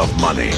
of Money.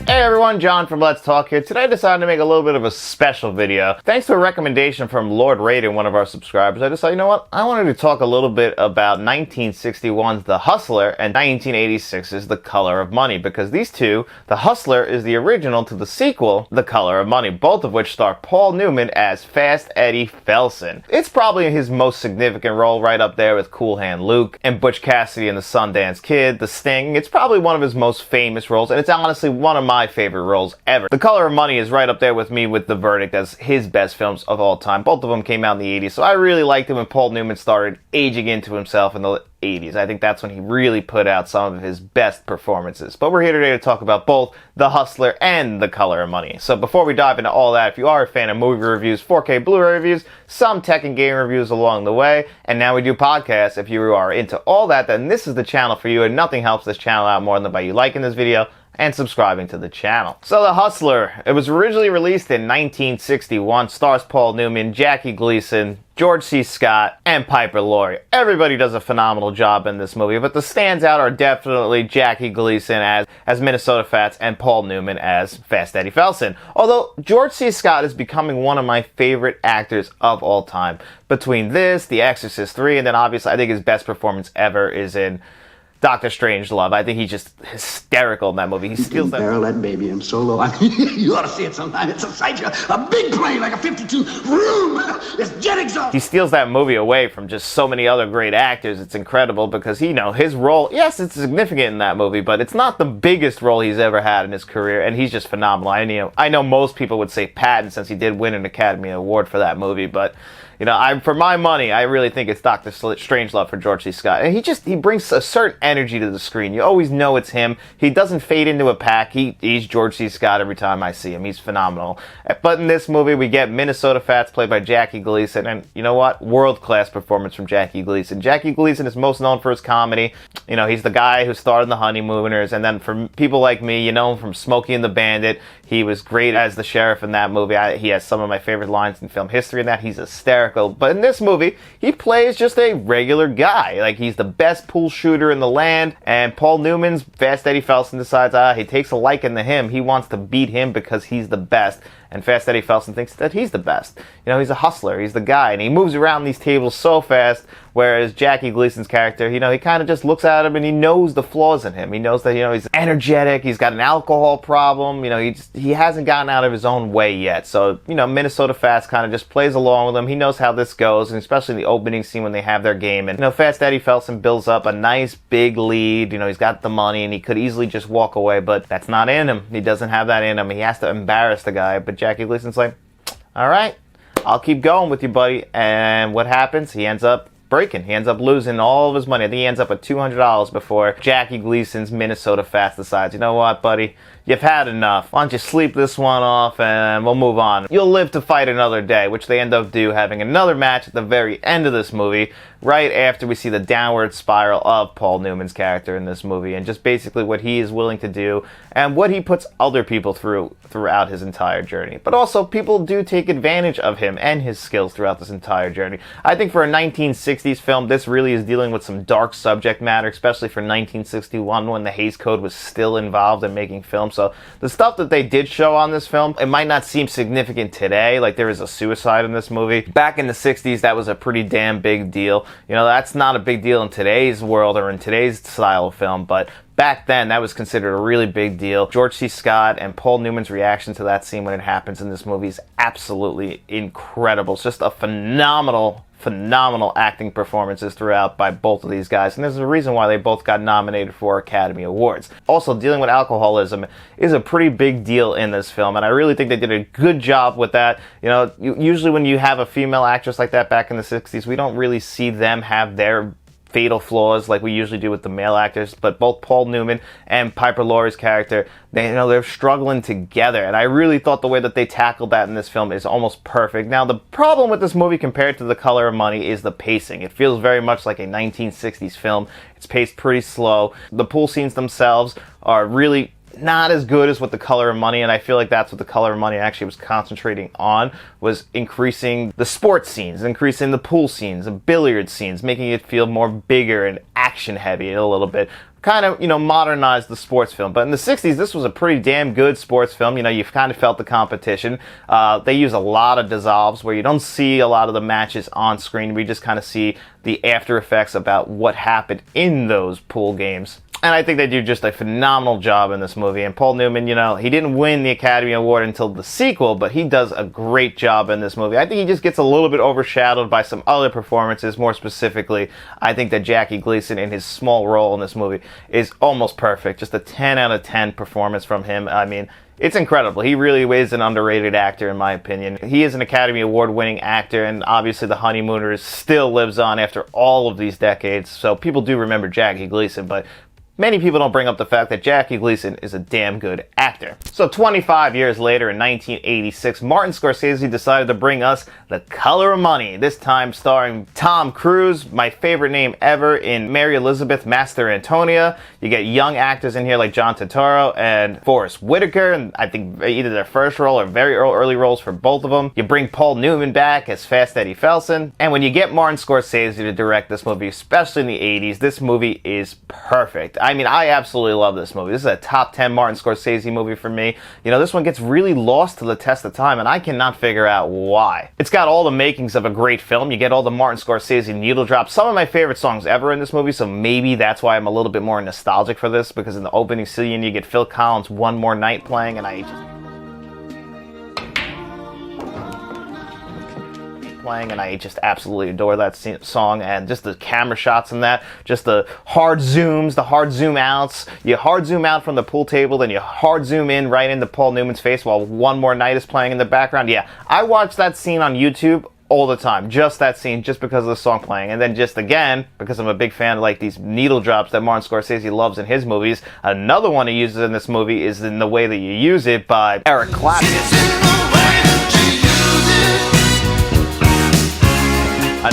Hey everyone, John from Let's Talk here. Today I decided to make a little bit of a special video. Thanks to a recommendation from Lord Raiden, one of our subscribers, I decided, you know what, I wanted to talk a little bit about 1961's The Hustler and 1986's The Color of Money, because these two, The Hustler is the original to the sequel, The Color of Money, both of which star Paul Newman as Fast Eddie Felson. It's probably his most significant role, right up there with Cool Hand Luke and Butch Cassidy and the Sundance Kid, The Sting. It's probably one of his most famous roles, and it's honestly one of my favorite roles ever. The Color of Money is right up there with me with The Verdict as his best films of all time. Both of them came out in the 80s, so I really liked him when Paul Newman started aging into himself in the 80s. I think that's when he really put out some of his best performances. But we're here today to talk about both The Hustler and The Color of Money. So before we dive into all that, if you are a fan of movie reviews, 4K Blu-ray reviews, some tech and game reviews along the way, and now we do podcasts, if you are into all that, then this is the channel for you, and nothing helps this channel out more than by you liking this video and subscribing to the channel. So The Hustler, it was originally released in 1961, stars Paul Newman, Jackie Gleason, George C. Scott, and Piper Laurie. Everybody does a phenomenal job in this movie, but the standout are definitely Jackie Gleason as Minnesota Fats and Paul Newman as Fast Eddie Felson. Although George C. Scott is becoming one of my favorite actors of all time. Between this, The Exorcist 3, and then obviously I think his best performance ever is in Dr. Strangelove. I think he's just hysterical in that movie. He steals that. Barrel that baby in so low. I mean, you ought to see it sometime. It's a sight. A big plane like a 52 room. It's jet exhaust. He steals that movie away from just so many other great actors. It's incredible because, you know, his role, yes, it's significant in that movie, but it's not the biggest role he's ever had in his career, and he's just phenomenal. I know most people would say Patton since he did win an Academy Award for that movie, but you know, for my money, I really think it's Dr. Strangelove for George C. Scott. And he brings a certain energy to the screen. You always know it's him. He doesn't fade into a pack. He's George C. Scott every time I see him. He's phenomenal. But in this movie, we get Minnesota Fats played by Jackie Gleason. And you know what? World-class performance from Jackie Gleason. Jackie Gleason is most known for his comedy. You know, he's the guy who starred in The Honeymooners. And then for people like me, you know him from Smokey and the Bandit. He was great as the sheriff in that movie. He has some of my favorite lines in film history in that. He's hysterical. But in this movie, he plays just a regular guy. Like, he's the best pool shooter in the land, and Paul Newman's Fast Eddie Felson decides, he takes a liking to him. He wants to beat him because he's the best. And Fast Eddie Felson thinks that he's the best. You know, he's a hustler. He's the guy. And he moves around these tables so fast, whereas Jackie Gleason's character, you know, he kind of just looks at him and he knows the flaws in him. He knows that, you know, he's energetic. He's got an alcohol problem. You know, he hasn't gotten out of his own way yet. So, you know, Minnesota Fats kind of just plays along with him. He knows how this goes, and especially in the opening scene when they have their game. And, you know, Fast Eddie Felson builds up a nice big lead. You know, he's got the money and he could easily just walk away, but that's not in him. He doesn't have that in him. He has to embarrass the guy. But Jackie Gleason's like, all right, I'll keep going with you, buddy. And what happens? He ends up breaking. He ends up losing all of his money. I think he ends up with $200 before Jackie Gleason's Minnesota Fats decides, you know what, buddy? You've had enough. Why don't you sleep this one off and we'll move on. You'll live to fight another day, which they end up having another match at the very end of this movie, right after we see the downward spiral of Paul Newman's character in this movie, and just basically what he is willing to do and what he puts other people throughout his entire journey. But also, people do take advantage of him and his skills throughout this entire journey. I think for a 1960s film, this really is dealing with some dark subject matter, especially for 1961 when the Hays Code was still involved in making films. So the stuff that they did show on this film, it might not seem significant today, like there is a suicide in this movie. Back in the 60s, that was a pretty damn big deal. You know, that's not a big deal in today's world or in today's style of film, but back then, that was considered a really big deal. George C. Scott and Paul Newman's reaction to that scene when it happens in this movie is absolutely incredible. It's just a phenomenal acting performances throughout by both of these guys, and there's a reason why they both got nominated for Academy Awards. Also, dealing with alcoholism is a pretty big deal in this film, and I really think they did a good job with that. You know, usually when you have a female actress like that back in the 60s, we don't really see them have their fatal flaws like we usually do with the male actors, but both Paul Newman and Piper Laurie's character, they're struggling together, and I really thought the way that they tackled that in this film is almost perfect. Now, the problem with this movie compared to The Color of Money is the pacing. It feels very much like a 1960s film. It's paced pretty slow. The pool scenes themselves are really not as good as what The Color of Money, and I feel like that's what The Color of Money actually was concentrating on, was increasing the sports scenes, increasing the pool scenes, the billiard scenes, making it feel more bigger and action heavy a little bit. Kind of, modernized the sports film. But in the 60s, this was a pretty damn good sports film. You've kind of felt the competition. They use a lot of dissolves where you don't see a lot of the matches on screen. We just kind of see the after effects about what happened in those pool games. And I think they do just a phenomenal job in this movie. And Paul Newman, he didn't win the Academy Award until the sequel, but he does a great job in this movie. I think he just gets a little bit overshadowed by some other performances. More specifically, I think that Jackie Gleason in his small role in this movie is almost perfect. Just a 10 out of 10 performance from him. I mean, it's incredible. He really is an underrated actor, in my opinion. He is an Academy Award-winning actor, and obviously The Honeymooners still lives on after all of these decades. So people do remember Jackie Gleason, but many people don't bring up the fact that Jackie Gleason is a damn good actor. So 25 years later, in 1986, Martin Scorsese decided to bring us The Color of Money, this time starring Tom Cruise, my favorite name ever, in Mary Elizabeth Master Antonia. You get young actors in here like John Turturro and Forrest Whitaker, and I think either their first role or very early roles for both of them. You bring Paul Newman back as Fast Eddie Felsen, and when you get Martin Scorsese to direct this movie, especially in the 80s, this movie is perfect. I mean, I absolutely love this movie. This is a top 10 Martin Scorsese movie for me. This one gets really lost to the test of time, and I cannot figure out why. It's got all the makings of a great film. You get all the Martin Scorsese needle drops. Some of my favorite songs ever in this movie, so maybe that's why I'm a little bit more nostalgic for this, because in the opening scene, you get Phil Collins' One More Night playing, and I just absolutely adore that song, and just the camera shots in that, just the hard zooms, the hard zoom outs. You hard zoom out from the pool table, then you hard zoom in right into Paul Newman's face while One More Night is playing in the background. Yeah, I watch that scene on YouTube all the time, just that scene, just because of the song playing. And then just again, because I'm a big fan of like these needle drops that Martin Scorsese loves in his movies, another one he uses in this movie is In the Way That You Use It by Eric Clapton.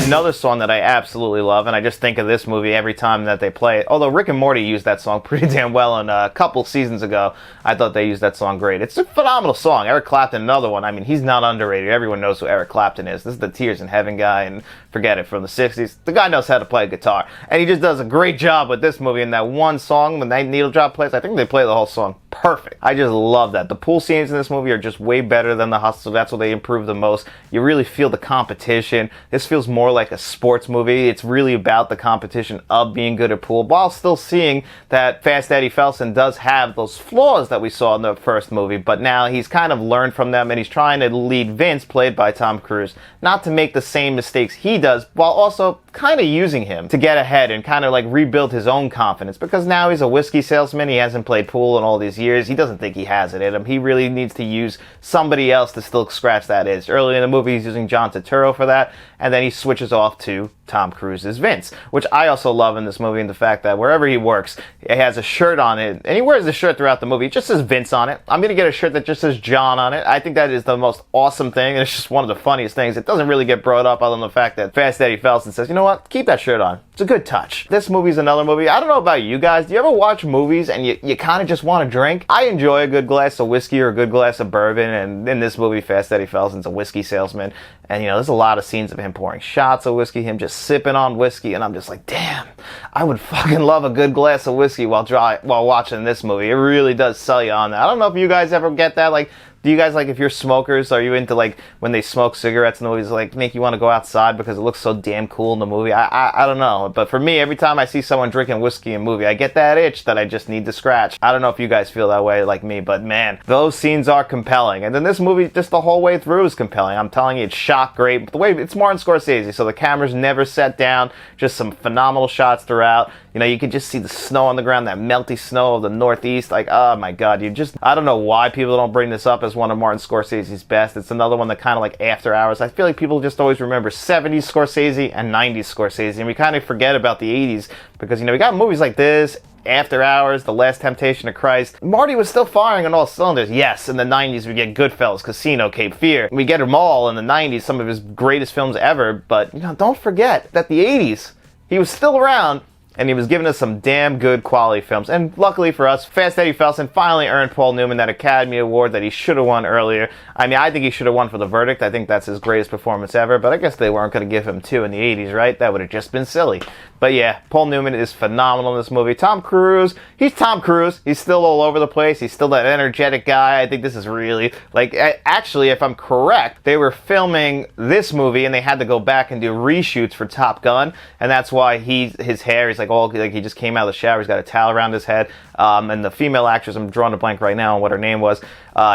Another song that I absolutely love, and I just think of this movie every time that they play it. Although Rick and Morty used that song pretty damn well, and a couple seasons ago, I thought they used that song great. It's a phenomenal song. Eric Clapton, another one. I mean, he's not underrated. Everyone knows who Eric Clapton is. This is the Tears in Heaven guy, and forget it, from the 60s. The guy knows how to play guitar, and he just does a great job with this movie. In that one song, when that needle drop plays, I think they play the whole song perfect. I just love that. The pool scenes in this movie are just way better than The Hustle. That's what they improve the most. You really feel the competition. This feels more like a sports movie. It's really about the competition of being good at pool, while still seeing that Fast Eddie Felsen does have those flaws that we saw in the first movie, but now he's kind of learned from them, and he's trying to lead Vince, played by Tom Cruise, not to make the same mistakes he does, while also kind of using him to get ahead and kind of like rebuild his own confidence, because now he's a whiskey salesman. He hasn't played pool in all these years. He doesn't think he has it in him. He really needs to use somebody else to still scratch that itch. Early in the movie, he's using John Turturro for that, and then he switches off to Tom Cruise's Vince, which I also love in this movie, in the fact that wherever he works, he has a shirt on it, and he wears the shirt throughout the movie. It just says Vince on it. I'm going to get a shirt that just says John on it. I think that is the most awesome thing, and it's just one of the funniest things. It doesn't really get brought up other than the fact that Fast Eddie Felsen says, you know what, keep that shirt on. It's a good touch. This movie's another movie. I don't know about you guys. Do you ever watch movies and you kind of just want to drink? I enjoy a good glass of whiskey or a good glass of bourbon, and in this movie, Fast Eddie Felsen's a whiskey salesman, and there's a lot of scenes of him pouring shots of whiskey, him just sipping on whiskey, and I'm just like, damn, I would fucking love a good glass of whiskey while watching this movie. It really does sell you on that. I don't know if you guys ever get that. Like, do you guys, like, if you're smokers, are you into, like, when they smoke cigarettes in the movies, like, make you want to go outside because it looks so damn cool in the movie? I don't know. But for me, every time I see someone drinking whiskey in a movie, I get that itch that I just need to scratch. I don't know if you guys feel that way like me, but man, those scenes are compelling. And then this movie, just the whole way through, is compelling. I'm telling you, it's shot great. The way it's Martin Scorsese, so the camera's never set down. Just some phenomenal shots throughout. You can just see the snow on the ground, that melty snow of the Northeast. Like, oh my God, I don't know why people don't bring this up as one of Martin Scorsese's best. It's another one that kind of like After Hours. I feel like people just always remember 70s Scorsese and 90s Scorsese, and we kind of forget about the 80s because, we got movies like this, After Hours, The Last Temptation of Christ. Marty was still firing on all cylinders. Yes, in the 90s we get Goodfellas, Casino, Cape Fear. We get them all in the 90s, some of his greatest films ever, but, don't forget that the 80s, he was still around, and he was giving us some damn good quality films. And luckily for us, Fast Eddie Felson finally earned Paul Newman that Academy Award that he should have won earlier. I mean, I think he should have won for The Verdict. I think that's his greatest performance ever, but I guess they weren't going to give him 2 in the 80s, right? That would have just been silly. But yeah, Paul Newman is phenomenal in this movie. Tom Cruise, he's Tom Cruise. He's still all over the place. He's still that energetic guy. I think this is really, like, actually, if I'm correct, they were filming this movie and they had to go back and do reshoots for Top Gun, and that's why his hair is like all, like he just came out of the shower, he's got a towel around his head, and the female actress, I'm drawing a blank right now on what her name was,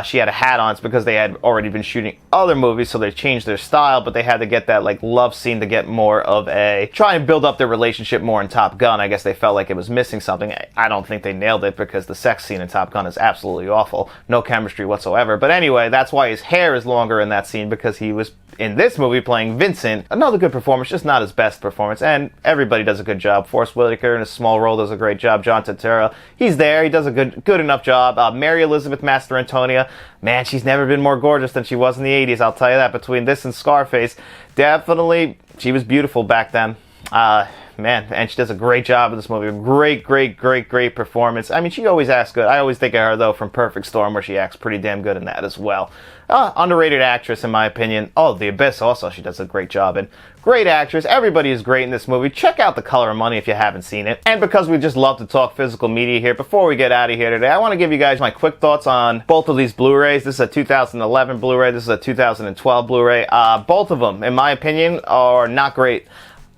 she had a hat on. It's because they had already been shooting other movies, so they changed their style, but they had to get that like love scene to get more of a, try and build up their relationship more in Top Gun. I guess they felt like it was missing something. I don't think they nailed it because the sex scene in Top Gun is absolutely awful. No chemistry whatsoever. But anyway, that's why his hair is longer in that scene, because he was in this movie playing Vincent. Another good performance, just not his best performance, and everybody does a good job. Forrest Whitaker in a small role does a great job. John Turturro, he's there, he does a good enough job. Mary Elizabeth Mastrantonia, man, she's never been more gorgeous than she was in the 80s, I'll tell you that. Between this and Scarface, definitely, she was beautiful back then. Man, and she does a great job in this movie. Great performance. I mean, she always acts good. I always think of her, though, from Perfect Storm, where she acts pretty damn good in that as well. Underrated actress, in my opinion. Oh, The Abyss also, she does a great job. And great actress. Everybody is great in this movie. Check out The Color of Money if you haven't seen it. And because we just love to talk physical media here, before we get out of here today, I want to give you guys my quick thoughts on both of these Blu-rays. This is a 2011 Blu-ray. This is a 2012 Blu-ray. Both of them, in my opinion, are not great.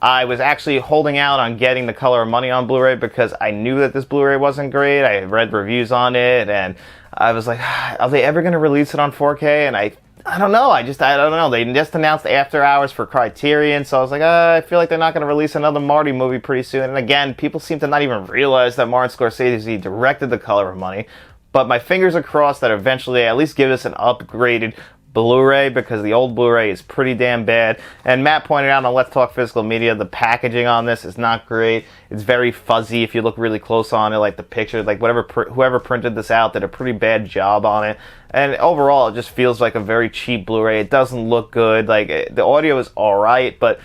I was actually holding out on getting The Color of Money on Blu-ray because I knew that this Blu-ray wasn't great. I read reviews on it, and I was like, are they ever going to release it on 4K? And I don't know. I don't know. They just announced After Hours for Criterion, so I was like, I feel like they're not going to release another Marty movie pretty soon. And again, people seem to not even realize that Martin Scorsese directed The Color of Money. But my fingers are crossed that eventually they at least give us an upgraded Blu-ray, because the old Blu-ray is pretty damn bad. And Matt pointed out on Let's Talk Physical Media, the packaging on this is not great. It's very fuzzy if you look really close on it, like the picture, like whoever printed this out did a pretty bad job on it. And overall, it just feels like a very cheap Blu-ray. It doesn't look good. Like, the audio is alright, but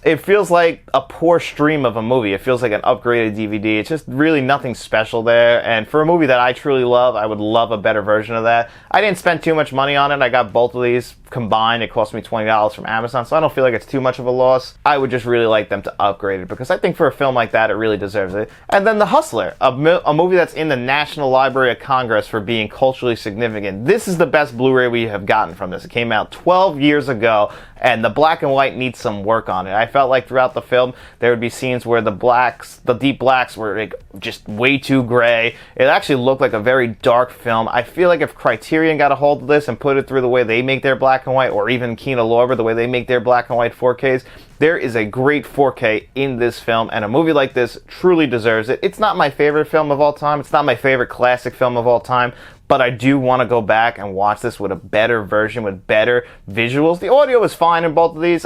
it feels like a poor stream of a movie. It feels like an upgraded DVD. It's just really nothing special there. And for a movie that I truly love, I would love a better version of that. I didn't spend too much money on it. I got both of these combined. It cost me $20 from Amazon, so I don't feel like it's too much of a loss. I would just really like them to upgrade it, because I think for a film like that, it really deserves it. And then The Hustler, a movie that's in the National Library of Congress for being culturally significant. This is the best Blu-ray we have gotten from this. It came out 12 years ago, and the black and white needs some work on it. I felt like throughout the film, there would be scenes where the deep blacks were like just way too gray. It actually looked like a very dark film. I feel like if Criterion got a hold of this and put it through the way they make their black and white, or even Kino Lorber, the way they make their black and white 4Ks, there is a great 4K in this film, and a movie like this truly deserves it. It's not my favorite film of all time. It's not my favorite classic film of all time, but I do want to go back and watch this with a better version, with better visuals. The audio is fine in both of these.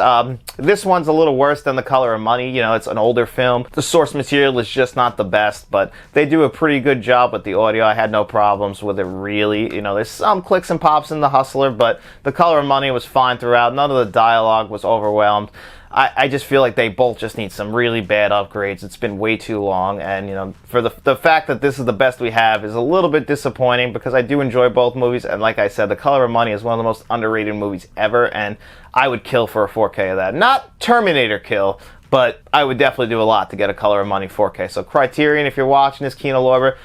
This one's a little worse than The Color of Money. You know, it's an older film. The source material is just not the best, but they do a pretty good job with the audio. I had no problems with it, really. You know, there's some clicks and pops in The Hustler, but The Color of Money was fine throughout. None of the dialogue was overwhelmed. I just feel like they both just need some really bad upgrades. It's been way too long, and, you know, for the fact that this is the best we have is a little bit disappointing, because I do enjoy both movies, and like I said, The Color of Money is one of the most underrated movies ever, and I would kill for a 4K of that. Not Terminator kill, but I would definitely do a lot to get a Color of Money 4K. So Criterion, if you're watching this, Kino Lorber,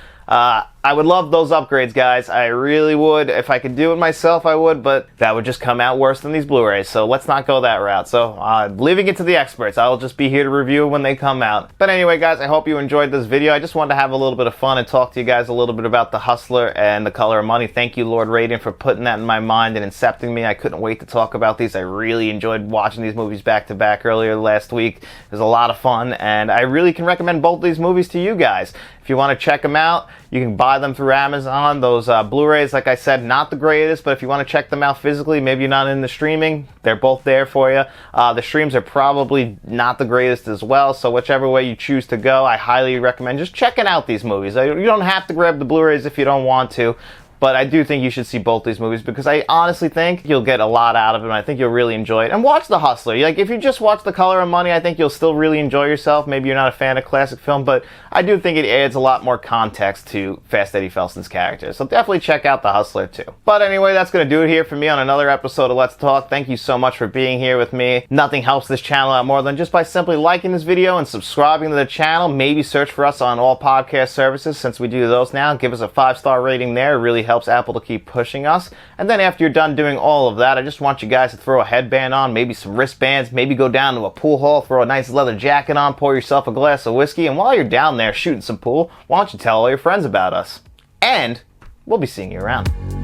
I would love those upgrades, guys. I really would. If I could do it myself, I would, but that would just come out worse than these Blu-rays, so let's not go that route. So, leaving it to the experts. I'll just be here to review when they come out. But anyway, guys, I hope you enjoyed this video. I just wanted to have a little bit of fun and talk to you guys a little bit about The Hustler and The Color of Money. Thank you, Lord Raiden, for putting that in my mind and incepting me. I couldn't wait to talk about these. I really enjoyed watching these movies back-to-back earlier last week. It was a lot of fun, and I really can recommend both of these movies to you guys. If you want to check them out, you can buy them through Amazon. Those Blu-rays, like I said, not the greatest, but if you want to check them out physically, maybe you're not in the streaming, they're both there for you. The streams are probably not the greatest as well, so whichever way you choose to go, I highly recommend just checking out these movies. You don't have to grab the Blu-rays if you don't want to, But I do think you should see both these movies because I honestly think you'll get a lot out of them. I think you'll really enjoy it. And watch The Hustler. Like, if you just watch The Color of Money, I think you'll still really enjoy yourself. Maybe you're not a fan of classic film, but I do think it adds a lot more context to Fast Eddie Felson's character. So definitely check out The Hustler too. But anyway, that's going to do it here for me on another episode of Let's Talk. Thank you so much for being here with me. Nothing helps this channel out more than just by simply liking this video and subscribing to the channel. Maybe search for us on all podcast services since we do those now. Give us a 5-star rating there. It really helps Apple to keep pushing us. And then after you're done doing all of that, I just want you guys to throw a headband on, maybe some wristbands, maybe go down to a pool hall, throw a nice leather jacket on, pour yourself a glass of whiskey, and while you're down there shooting some pool, why don't you tell all your friends about us? And we'll be seeing you around.